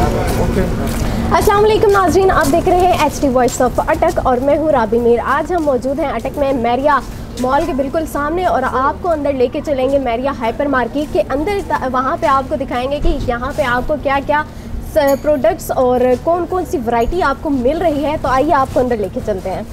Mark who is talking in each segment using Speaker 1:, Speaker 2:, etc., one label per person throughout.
Speaker 1: अस्सलाम वालेकुम नाज़रीन, आप देख रहे हैं HD वॉइस ऑफ अटक और मैं हूँ राबी मीर। आज हम मौजूद हैं अटक में मैरिया मॉल के बिल्कुल सामने और आपको अंदर लेके चलेंगे मैरिया हाइपर मार्केट के अंदर। वहाँ पे आपको दिखाएंगे कि यहाँ पे आपको क्या क्या प्रोडक्ट्स और कौन कौन सी वैरायटी आपको मिल रही है। तो आइए आपको अंदर लेके चलते हैं।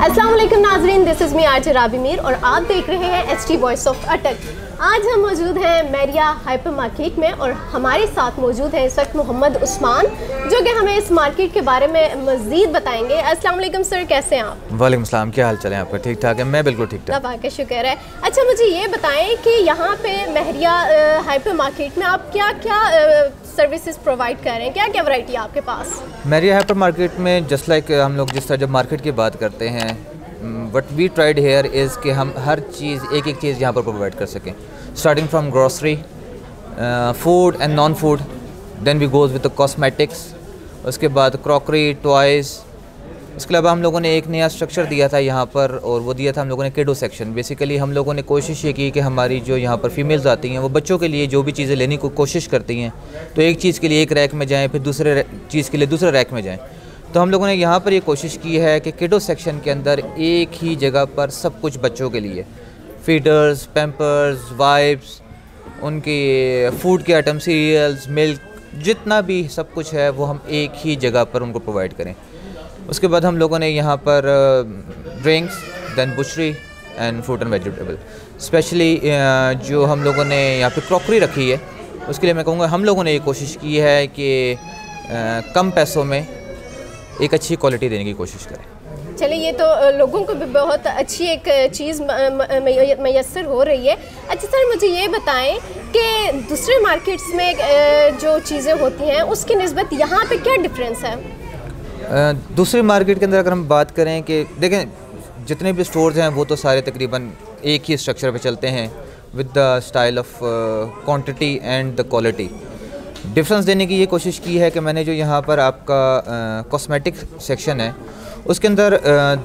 Speaker 1: अस्सलाम वालेकुम नाज़रीन, दिस इज़ मी आरजे राबी मीर और आप देख रहे हैं HD वॉइस ऑफ अटक। आज हम मौजूद हैं मैरिया हाइपर मार्केट में और हमारे साथ मौजूद हैं इस वक्त मोहम्मद उस्मान, जो कि हमें इस मार्केट के बारे में मज़ीद बताएंगे। अस्सलाम वालेकुम सर, कैसे हैं आप?
Speaker 2: वालेकुम सलाम, क्या हाल चाल है आपका? ठीक ठाक है, मैं बिल्कुल ठीक ठाक।
Speaker 1: अल्लाह का शुक्र है। अच्छा, मुझे ये बताएं कि यहाँ पे मैरिया हाइपर मार्केट में आप क्या क्या सर्विसेज प्रोवाइड कर रहे हैं, क्या क्या वैरायटी है आपके पास?
Speaker 2: मैरिया हाइपर मार्केट में जस्ट लाइक हम लोग जिस तरह जब मार्केट की बात करते हैं, what we tried here is कि हम हर चीज़ एक एक चीज़ यहाँ पर प्रोवाइड कर सकें, starting from grocery, food and non food, then we goes with the cosmetics, उसके बाद क्रॉकरी, टॉयज़। उसके अलावा हम लोगों ने एक नया स्ट्रक्चर दिया था यहाँ पर और वो दिया था हम लोगों ने किडो सेक्शन। बेसिकली हम लोगों ने कोशिश ये की कि हमारी जो यहाँ पर फीमेल्स आती हैं वो बच्चों के लिए जो भी चीज़ें लेने की कोशिश करती हैं तो एक चीज़ के लिए एक रैक में जाएँ, फिर दूसरे चीज़ के लिए दूसरे रैक में जाएँ। तो हम लोगों ने यहाँ पर ये कोशिश की है कि किडो सेक्शन के अंदर एक ही जगह पर सब कुछ बच्चों के लिए, फीडर्स, पैम्पर्स, वाइप्स, उनके फूड के आइटम, सीरियल्स, मिल्क, जितना भी सब कुछ है वो हम एक ही जगह पर उनको प्रोवाइड करें। उसके बाद हम लोगों ने यहाँ पर ड्रिंक्स, देन बुशरी and fruit and vegetable. Specially जो हम लोगों ने यहाँ पे क्रॉकरी रखी है उसके लिए मैं कहूँगा हम लोगों ने ये कोशिश की है कि कम पैसों में एक अच्छी क्वालिटी देने की कोशिश करें।
Speaker 1: चलिए, ये तो लोगों को भी बहुत अच्छी एक चीज़ मैसर हो रही है। अच्छा सर, मुझे ये बताएं कि दूसरे मार्केट्स में जो चीज़ें होती हैं उसकी निस्बत यहाँ पे क्या डिफरेंस है?
Speaker 2: दूसरे मार्केट के अंदर अगर हम बात करें कि देखें जितने भी स्टोर्स हैं वो तो सारे तकरीबन एक ही स्ट्रक्चर पे चलते हैं with the style of quantity and the quality. Difference देने की ये कोशिश की है कि मैंने जो यहाँ पर आपका कॉस्मेटिक सेक्शन है उसके अंदर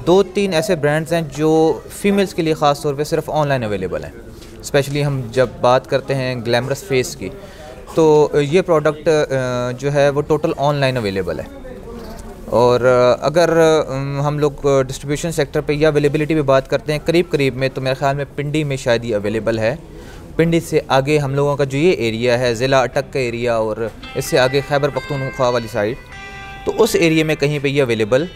Speaker 2: दो तीन ऐसे ब्रांड्स हैं जो फीमेल्स के लिए ख़ास तौर पे सिर्फ ऑनलाइन अवेलेबल हैं। स्पेशली हम जब बात करते हैं ग्लैमरस फेस की तो ये प्रोडक्ट जो है वो टोटल ऑनलाइन अवेलेबल है। और अगर हम लोग डिस्ट्रीब्यूशन सेक्टर पे या अवेलेबिलिटी पे बात करते हैं करीब करीब में तो मेरे ख़्याल में पिंडी में शायद ये अवेलेबल है। पिंडी से आगे हम लोगों का जो ये एरिया है ज़िला अटक का एरिया और इससे आगे खैबर पख्तूनख्वा वाली साइड, तो उस एरिया में कहीं पे ये अवेलेबल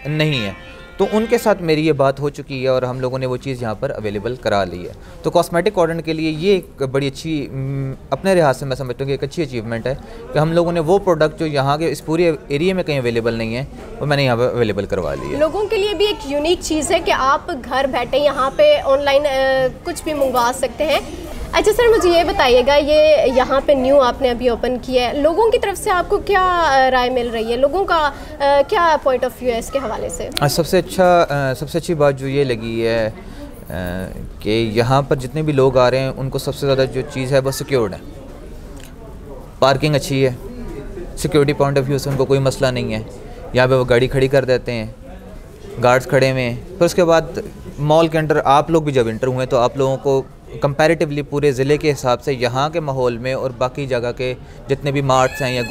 Speaker 2: नहीं है। तो उनके साथ मेरी ये बात हो चुकी है और हम लोगों ने वो चीज़ यहाँ पर अवेलेबल करा ली है। तो कॉस्मेटिक कॉर्नर के लिए ये एक बड़ी अच्छी, अपने लिहाज से मैं समझता हूँ कि एक अच्छी अचीवमेंट है कि हम लोगों ने वो प्रोडक्ट जो यहाँ के इस पूरे एरिया में कहीं अवेलेबल नहीं है वो मैंने यहाँ पर अवेलेबल करवा ली है।
Speaker 1: लोगों के लिए भी एक यूनिक चीज़ है कि आप घर बैठे यहाँ पे ऑनलाइन कुछ भी मंगवा सकते हैं। अच्छा सर, मुझे ये बताइएगा, ये यहाँ पे न्यू आपने अभी ओपन किया है, लोगों की तरफ से आपको क्या राय मिल रही है? लोगों का क्या पॉइंट ऑफ व्यू है इसके हवाले से?
Speaker 2: सबसे अच्छी बात जो ये लगी है कि यहाँ पर जितने भी लोग आ रहे हैं उनको सबसे ज़्यादा जो चीज़ है वो सिक्योर्ड है। पार्किंग अच्छी है, सिक्योरिटी पॉइंट ऑफ व्यू से उनको कोई मसला नहीं है। यहाँ पे वो गाड़ी खड़ी कर देते हैं, गार्ड्स खड़े हुए हैं। फिर उसके बाद मॉल के अंदर आप लोग भी जब इंटर हुए तो आप लोगों को कंपैरेटिवली पूरे ज़िले के हिसाब से यहाँ के माहौल में और बाकी जगह के जितने भी मार्ट्स हैं या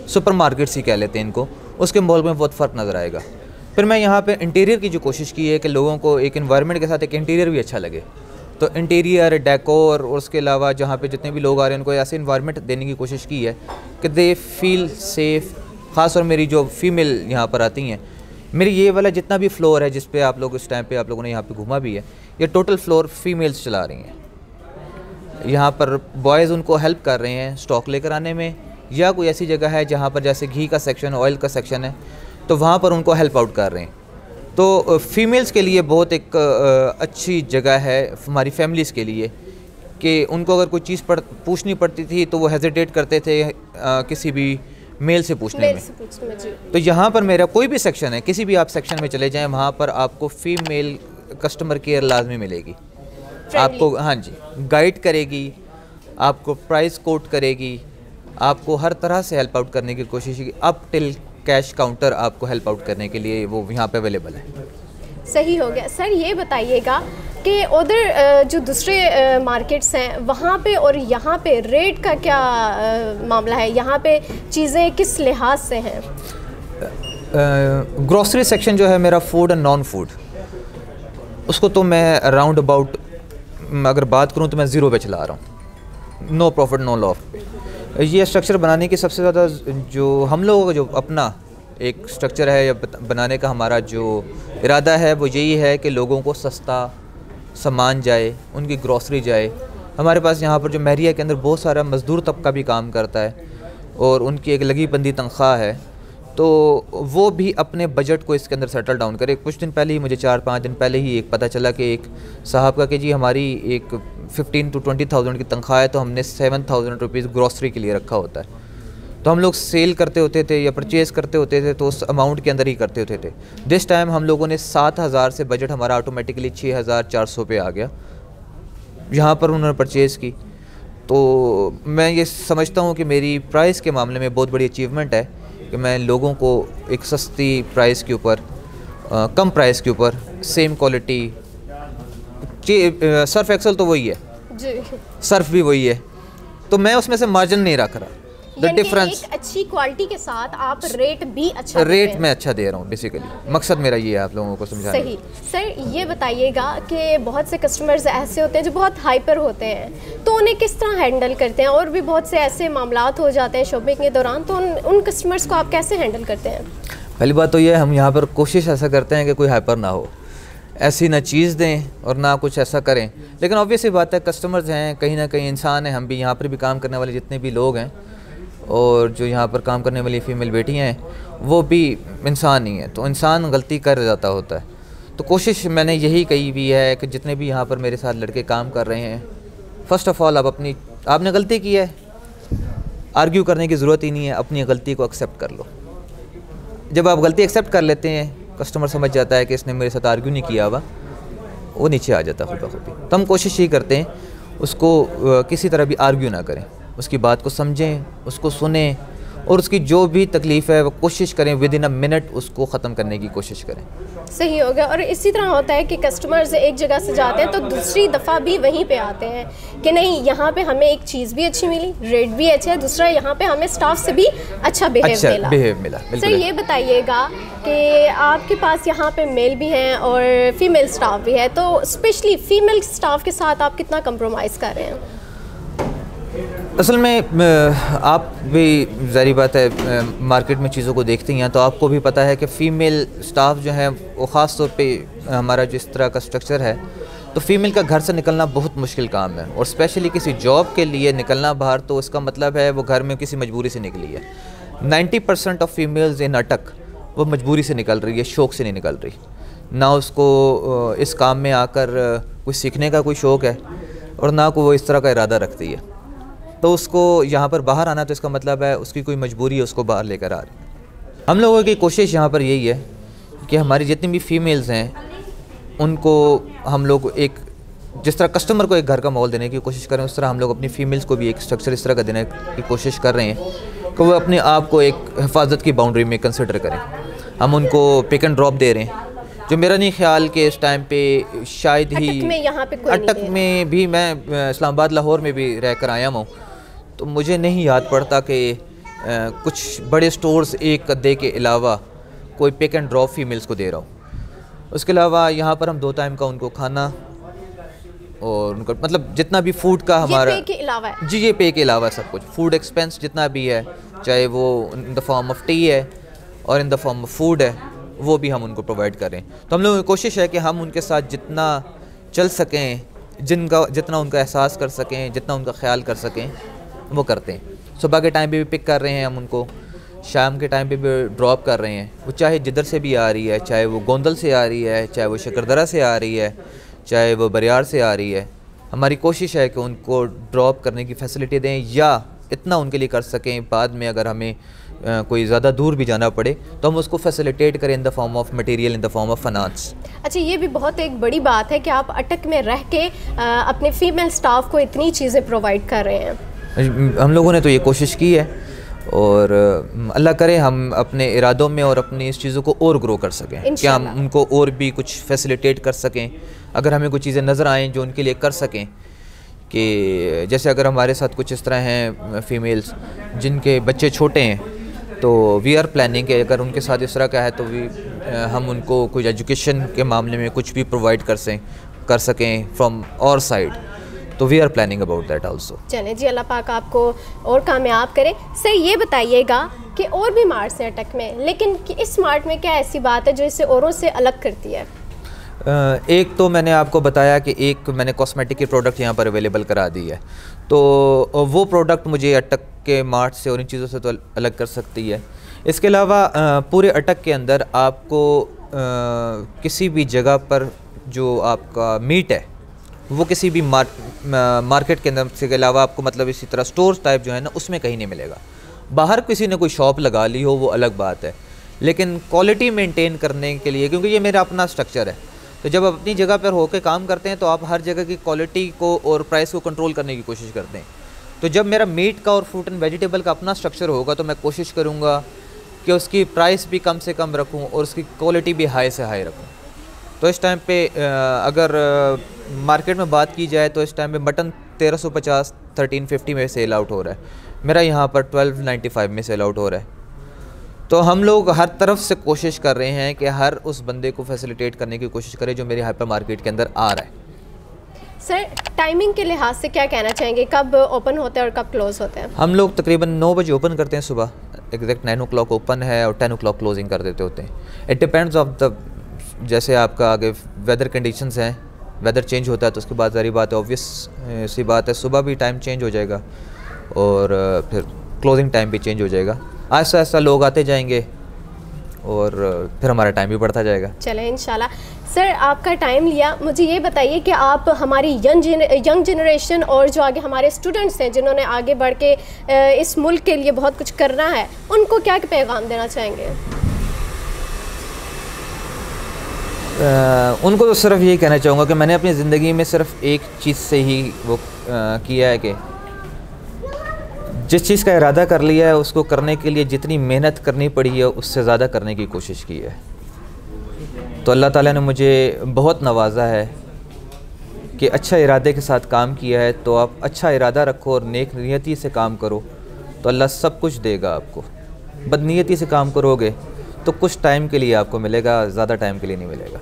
Speaker 2: सुपर मार्केट्स ही कह लेते हैं इनको, उसके माहौल में बहुत फ़र्क नज़र आएगा। फिर मैं यहाँ पे इंटीरियर की जो कोशिश की है कि लोगों को एक एनवायरनमेंट के साथ एक इंटीरियर भी अच्छा लगे, तो इंटीरियर, डेकोर और उसके अलावा जहाँ पे जितने भी लोग आ रहे हैं उनको ऐसे इन्वायरमेंट देने की कोशिश की है कि दे फील सेफ़। ख़ास और मेरी जो फीमेल यहाँ पर आती हैं, मेरी ये वाला जितना भी फ्लोर है जिस पे आप लोग इस टाइम पे आप लोगों ने यहाँ पे घूमा भी है, ये टोटल फ्लोर फीमेल्स चला रही हैं। यहाँ पर बॉयज़ उनको हेल्प कर रहे हैं स्टॉक लेकर आने में, या कोई ऐसी जगह है जहाँ पर जैसे घी का सेक्शन, ऑयल का सेक्शन है तो वहाँ पर उनको हेल्प आउट कर रहे हैं। तो फीमेल्स के लिए बहुत एक अच्छी जगह है हमारी फैमिलीज़ के लिए कि उनको अगर कोई चीज़ पूछनी पड़ती थी तो वो हेजिटेट करते थे किसी भी मेल से पूछने में। तो यहाँ पर मेरा कोई भी सेक्शन है, किसी भी आप सेक्शन में चले जाएं वहाँ पर आपको फीमेल कस्टमर केयर लाजमी मिलेगी। आपको हाँ जी गाइड करेगी, आपको प्राइस कोट करेगी, आपको हर तरह से हेल्प आउट करने की कोशिश की, अप टिल कैश काउंटर आपको हेल्प आउट करने के लिए वो यहाँ पे अवेलेबल है।
Speaker 1: सही हो गया। सर ये बताइएगा कि उधर जो दूसरे मार्केट्स हैं वहाँ पे और यहाँ पे रेट का क्या मामला है, यहाँ पे चीज़ें किस लिहाज से हैं?
Speaker 2: ग्रॉसरी सेक्शन जो है मेरा फूड एंड नॉन फूड, उसको तो मैं अराउंड अबाउट अगर बात करूँ तो मैं ज़ीरो पे चला रहा हूँ, नो प्रॉफिट नो लॉस। ये स्ट्रक्चर बनाने की सबसे ज़्यादा जो हम लोगों का जो अपना एक स्ट्रक्चर है या बनाने का हमारा जो इरादा है वो यही है कि लोगों को सस्ता सामान जाए, उनकी ग्रॉसरी जाए। हमारे पास यहाँ पर जो महरिया के अंदर बहुत सारा मज़दूर तबका भी काम करता है और उनकी एक लगी बंदी तनख्वाह है, तो वो भी अपने बजट को इसके अंदर सेटल डाउन करे। कुछ दिन पहले ही मुझे 4-5 दिन पहले ही एक पता चला कि एक साहब का कि जी हमारी एक 15 to 20,000 की तनख्वाह है, तो हमने 7,000 रुपीज़ ग्रॉसरी के लिए रखा होता है। तो हम लोग सेल करते होते थे या परचेज़ करते होते थे तो उस अमाउंट के अंदर ही करते होते थे। दिस टाइम हम लोगों ने 7,000 से बजट हमारा ऑटोमेटिकली 6,400 पे आ गया। यहाँ पर उन्होंने परचेज़ की, तो मैं ये समझता हूँ कि मेरी प्राइस के मामले में बहुत बड़ी अचीवमेंट है कि मैं लोगों को एक सस्ती प्राइस के ऊपर, कम प्राइस के ऊपर सेम क्वालिटी, सर्फ एक्सल तो वही है
Speaker 1: जी,
Speaker 2: सर्फ भी वही है, तो मैं उसमें से मार्जिन नहीं रख रहा। द डिफरेंस
Speaker 1: एक अच्छी क्वालिटी के साथ आप रेट भी अच्छा
Speaker 2: रेट में अच्छा दे रहा हूँ। बेसिकली मकसद मेरा ये है आप लोगों को समझाना।
Speaker 1: सही। सर ये बताइएगा कि बहुत से कस्टमर्स ऐसे होते हैं जो बहुत हाइपर होते हैं, तो उन्हें किस तरह हैंडल करते हैं? और भी बहुत से ऐसे मामलात हो जाते हैं शॉपिंग के दौरान, तो उन कस्टमर्स को आप कैसे हैंडल करते हैं?
Speaker 2: पहली बात तो ये हम यहाँ पर कोशिश ऐसा करते हैं कि कोई हाइपर ना हो, ऐसी ना चीज़ दें और ना कुछ ऐसा करें। लेकिन ऑब्वियस ही बात है, कस्टमर्स हैं, कहीं ना कहीं इंसान हैं, हम भी यहाँ पर भी काम करने वाले जितने भी लोग हैं और जो यहाँ पर काम करने वाली फ़ीमेल बेटियाँ हैं वो भी इंसान ही हैं, तो इंसान गलती कर जाता होता है। तो कोशिश मैंने यही कही भी है कि जितने भी यहाँ पर मेरे साथ लड़के काम कर रहे हैं, फ़र्स्ट ऑफ़ ऑल आपने गलती की है, आर्ग्यू करने की ज़रूरत ही नहीं है, अपनी गलती को एक्सेप्ट कर लो। जब आप गलती एक्सेप्ट कर लेते हैं, कस्टमर समझ जाता है कि इसने मेरे साथ आर्ग्यू नहीं किया हुआ, वो नीचे आ जाता खुद ब खुद ही। तो हम कोशिश यही करते हैं उसको किसी तरह भी आर्ग्यू ना करें, उसकी बात को समझें, उसको सुने और उसकी जो भी तकलीफ़ है वो कोशिश करें विद इन अ मिनट उसको ख़त्म करने की कोशिश करें।
Speaker 1: सही हो गया। और इसी तरह होता है कि कस्टमर्स एक जगह से जाते हैं तो दूसरी दफ़ा भी वहीं पे आते हैं कि नहीं यहाँ पे हमें एक चीज़ भी अच्छी मिली, रेट भी अच्छा है, दूसरा यहाँ पे हमें स्टाफ से भी अच्छा बिहेव मिला। सर ये बताइएगा कि आपके पास यहाँ पे मेल भी हैं और फीमेल स्टाफ भी है, तो स्पेशली फ़ीमेल स्टाफ के साथ आप कितना कंप्रोमाइज़ कर रहे हैं?
Speaker 2: असल में आप भी ज़ाहिर बात है मार्केट में चीज़ों को देखती हैं तो आपको भी पता है कि फ़ीमेल स्टाफ जो है वो ख़ास तौर पे हमारा जो इस तरह का स्ट्रक्चर है, तो फ़ीमेल का घर से निकलना बहुत मुश्किल काम है और स्पेशली किसी जॉब के लिए निकलना बाहर, तो इसका मतलब है वो घर में किसी मजबूरी से निकली है। 90% ऑफ फीमेल्स इन अटक वो मजबूरी से निकल रही है, शौक़ से नहीं निकल रही। ना उसको इस काम में आकर कुछ सीखने का कोई शौक़ है और ना को वो इस तरह का इरादा रखती है, तो उसको यहाँ पर बाहर आना तो इसका मतलब है उसकी कोई मजबूरी है, उसको बाहर लेकर आ रही है। हम लोगों की कोशिश यहाँ पर यही है कि हमारी जितनी भी फ़ीमेल्स हैं उनको हम लोग एक जिस तरह कस्टमर को एक घर का माहौल देने की कोशिश करें, उस तरह हम लोग अपनी फ़ीमेल्स को भी एक स्ट्रक्चर इस तरह का देने की कोशिश कर रहे हैं कि वो अपने आप को एक हिफाजत की बाउंड्री में कंसिडर करें। हम उनको पिक एंड ड्रॉप दे रहे हैं, जो मेरा नहीं ख्याल कि इस टाइम पे शायद ही अटक में भी, मैं इस्लामाबाद लाहौर में भी रह कर आया हूँ, तो मुझे नहीं याद पड़ता कि कुछ बड़े स्टोर्स एक कद्दे के अलावा कोई पिक एंड ड्रॉप फीमेल्स को दे रहा हूँ। उसके अलावा यहाँ पर हम 2 टाइम का उनको खाना और उनका मतलब जितना भी फूड का हमारा,
Speaker 1: ये पे के अलावा है
Speaker 2: जी, ये पे के अलावा सब कुछ फूड एक्सपेंस जितना भी है, चाहे वो in the form of T है और in the form of food है, वो भी हम उनको प्रोवाइड करें। तो हम लोगों की कोशिश है कि हम उनके साथ जितना चल सकें, जितना उनका एहसास कर सकें, जितना उनका ख्याल कर सकें, वो करते हैं। सुबह के टाइम पे भी पिक कर रहे हैं हम उनको, शाम के टाइम पे भी ड्रॉप कर रहे हैं। वो चाहे जिधर से भी आ रही है, चाहे वो गोंदल से आ रही है, चाहे वो शकरदरा से आ रही है, चाहे वो बरियार से आ रही है, हमारी कोशिश है कि उनको ड्रॉप करने की फैसिलिटी दें या इतना उनके लिए कर सकें, बाद में अगर हमें कोई ज़्यादा दूर भी जाना पड़े तो हम उसको फैसिलिटेट करें in the form of material, in the form of finance.
Speaker 1: अच्छा, ये भी बहुत एक बड़ी बात है कि आप अटक में रह के अपने फ़ीमेल स्टाफ को इतनी चीज़ें प्रोवाइड कर रहे हैं।
Speaker 2: हम लोगों ने तो ये कोशिश की है और अल्लाह करे हम अपने इरादों में और अपनी इस चीज़ों को और ग्रो कर सकें, क्या हम उनको और भी कुछ फैसिलिटेट कर सकें, अगर हमें कुछ चीज़ें नज़र आएँ जो उनके लिए कर सकें। कि जैसे अगर हमारे साथ कुछ इस तरह हैं फ़ीमेल्स जिनके बच्चे छोटे हैं, तो वी आर प्लानिंग कि अगर उनके साथ इस तरह का है तो हम उनको कुछ एजुकेशन के मामले में कुछ भी प्रोवाइड कर सकें फ्रॉम और साइड, तो we are planning about that also.
Speaker 1: चलें जी, अल्लाह पाक आपको और कामयाब करे। सर ये बताइएगा कि और भी मार्ट्स हैं अटक में, लेकिन इस मार्ट में क्या ऐसी बात है जो इसे औरों से अलग करती है?
Speaker 2: एक तो मैंने आपको बताया कि एक मैंने कॉस्मेटिक की प्रोडक्ट यहाँ पर अवेलेबल करा दी है, तो वो प्रोडक्ट मुझे अटक के मार्ट से और इन चीज़ों से तो अलग कर सकती है। इसके अलावा पूरे अटक के अंदर आपको किसी भी जगह पर जो आपका मीट है वो किसी भी मार्केट के अंदर से के अलावा आपको मतलब इसी तरह स्टोर टाइप जो है ना उसमें कहीं नहीं मिलेगा। बाहर किसी ने कोई शॉप लगा ली हो वो अलग बात है, लेकिन क्वालिटी मेंटेन करने के लिए, क्योंकि ये मेरा अपना स्ट्रक्चर है, तो जब आप अपनी जगह पर होकर काम करते हैं तो आप हर जगह की क्वालिटी को और प्राइस को कंट्रोल करने की कोशिश करते हैं। तो जब मेरा मीट का और फ्रूट एंड वेजिटेबल का अपना स्ट्रक्चर होगा तो मैं कोशिश करूँगा कि उसकी प्राइस भी कम से कम रखूँ और उसकी क्वालिटी भी हाई से हाई रखूँ। तो इस टाइम पे अगर मार्केट में बात की जाए तो इस टाइम पे मटन 1350 1350 में सेल आउट हो रहा है, मेरा यहाँ पर 1295 में सेल आउट हो रहा है। तो हम लोग हर तरफ से कोशिश कर रहे हैं कि हर उस बंदे को फैसिलिटेट करने की कोशिश करें जो मेरे हाइपर मार्केट के अंदर आ रहा है।
Speaker 1: सर टाइमिंग के लिहाज से क्या कहना चाहेंगे, कब ओपन होते हैं और कब क्लोज़ होते हैं?
Speaker 2: हम लोग तकरीबन 9 बजे ओपन करते हैं सुबह, एग्जैक्ट 9 o'clock ओपन है और 10 o'clock क्लोजिंग कर देते होते हैं। इट डिपेंड्स ऑफ द, जैसे आपका आगे वेदर कंडीशंस हैं, वेदर चेंज होता है तो उसके बाद सारी बात है, ऑब्वियस सी बात है, सुबह भी टाइम चेंज हो जाएगा और फिर क्लोजिंग टाइम भी चेंज हो जाएगा। आहिस्ता आहिस्ता लोग आते जाएंगे और फिर हमारा टाइम भी बढ़ता जाएगा।
Speaker 1: चलें इंशाल्लाह। सर आपका टाइम लिया, मुझे ये बताइए कि आप हमारी यंग जनरेशन और जो आगे हमारे स्टूडेंट्स हैं जिन्होंने आगे बढ़ के इस मुल्क के लिए बहुत कुछ करना है, उनको क्या पैगाम देना चाहेंगे?
Speaker 2: उनको तो सिर्फ यही कहना चाहूँगा कि मैंने अपनी ज़िंदगी में सिर्फ एक चीज़ से ही वो किया है कि जिस चीज़ का इरादा कर लिया है उसको करने के लिए जितनी मेहनत करनी पड़ी है उससे ज़्यादा करने की कोशिश की है। तो अल्लाह ताला ने मुझे बहुत नवाजा है कि अच्छा इरादे के साथ काम किया है, तो आप अच्छा इरादा रखो और नेक नियति से काम करो तो अल्लाह सब कुछ देगा आपको। बदनीयती से काम करोगे तो कुछ टाइम के लिए आपको मिलेगा, ज़्यादा टाइम के लिए नहीं मिलेगा।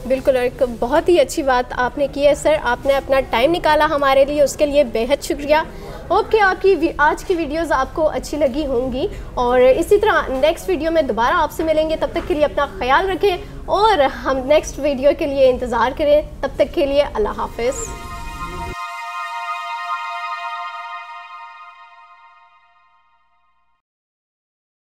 Speaker 1: बिल्कुल, और एक बहुत ही अच्छी बात आपने की है सर, आपने अपना टाइम निकाला हमारे लिए, उसके लिए बेहद शुक्रिया। होप कि आपकी आज की वीडियोस आपको अच्छी लगी होंगी और इसी तरह नेक्स्ट वीडियो में दोबारा आपसे मिलेंगे। तब तक के लिए अपना ख्याल रखें और हम नेक्स्ट वीडियो के लिए इंतज़ार करें। तब तक के लिए अल्लाह हाफ़िज़।